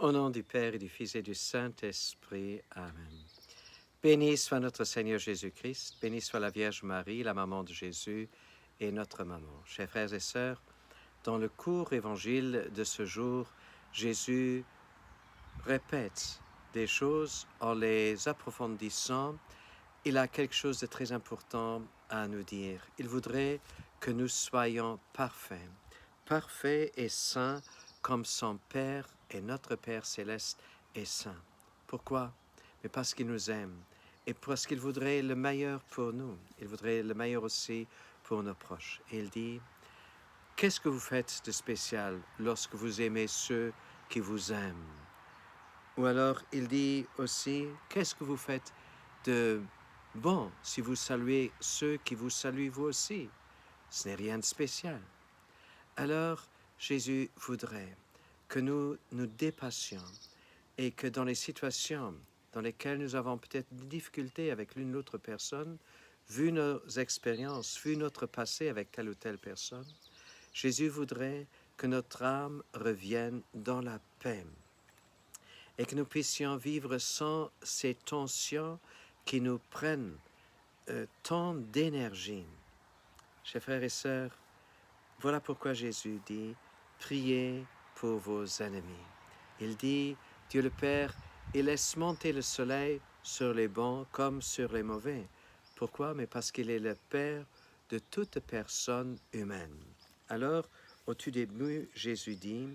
Au nom du Père et du Fils et du Saint-Esprit. Amen. Béni soit notre Seigneur Jésus-Christ, béni soit la Vierge Marie, la maman de Jésus et notre maman. Chers frères et sœurs, dans le court évangile de ce jour, Jésus répète des choses en les approfondissant. Il a quelque chose de très important à nous dire. Il voudrait que nous soyons parfaits, parfaits et saints comme son Père et notre Père céleste est saint. Pourquoi? Mais parce qu'il nous aime et parce qu'il voudrait le meilleur pour nous. Il voudrait le meilleur aussi pour nos proches. Et il dit, qu'est-ce que vous faites de spécial lorsque vous aimez ceux qui vous aiment? Ou alors il dit aussi, qu'est-ce que vous faites de bon si vous saluez ceux qui vous saluent vous aussi? Ce n'est rien de spécial. Alors Jésus voudrait que nous nous dépassions et que dans les situations dans lesquelles nous avons peut-être des difficultés avec l'une ou l'autre personne, vu nos expériences, vu notre passé avec telle ou telle personne, Jésus voudrait que notre âme revienne dans la paix et que nous puissions vivre sans ces tensions qui nous prennent tant d'énergie. Chers frères et sœurs, voilà pourquoi Jésus dit, priez pour vos ennemis. Il dit, Dieu le Père, il laisse monter le soleil sur les bons comme sur les mauvais. Pourquoi? Mais parce qu'il est le Père de toute personne humaine. Alors, au tout début, Jésus dit,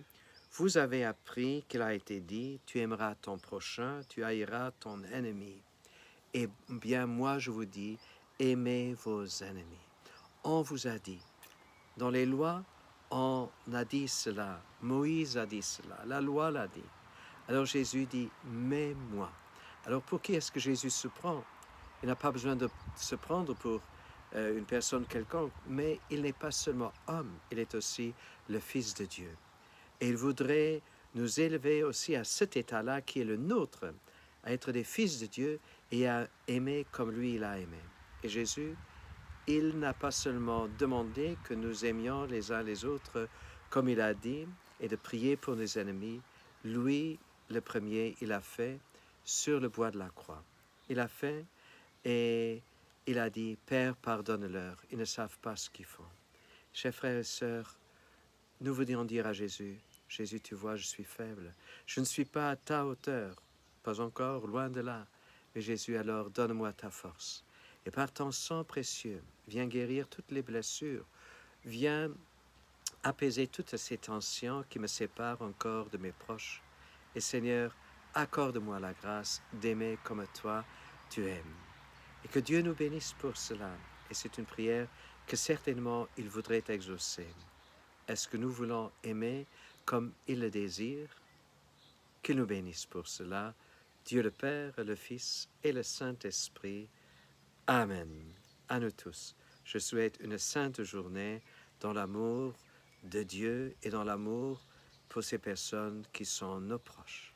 vous avez appris qu'il a été dit, tu aimeras ton prochain, tu haïras ton ennemi. Eh bien, moi, je vous dis, aimez vos ennemis. On vous a dit, dans les lois, on a dit cela, Moïse a dit cela, la loi l'a dit. Alors Jésus dit, mais moi. Alors pour qui est-ce que Jésus se prend? Il n'a pas besoin de se prendre pour une personne quelconque, mais il n'est pas seulement homme, il est aussi le Fils de Dieu. Et il voudrait nous élever aussi à cet état-là qui est le nôtre, à être des fils de Dieu et à aimer comme lui il a aimé. Et Jésus, il n'a pas seulement demandé que nous aimions les uns les autres comme il a dit et de prier pour nos ennemis. Lui, le premier, il a fait sur le bois de la croix. Il a fait et il a dit, Père, pardonne-leur, ils ne savent pas ce qu'ils font. Chers frères et sœurs, nous voudrions dire à Jésus, Jésus, tu vois, je suis faible. Je ne suis pas à ta hauteur, pas encore, loin de là. Mais Jésus, alors, donne-moi ta force. Et par ton sang précieux, viens guérir toutes les blessures, viens apaiser toutes ces tensions qui me séparent encore de mes proches. Et Seigneur, accorde-moi la grâce d'aimer comme toi tu aimes. Et que Dieu nous bénisse pour cela. Et c'est une prière que certainement il voudrait exaucer. Est-ce que nous voulons aimer comme il le désire? Qu'il nous bénisse pour cela, Dieu le Père, le Fils et le Saint-Esprit. Amen. À nous tous, je souhaite une sainte journée dans l'amour de Dieu et dans l'amour pour ces personnes qui sont nos proches.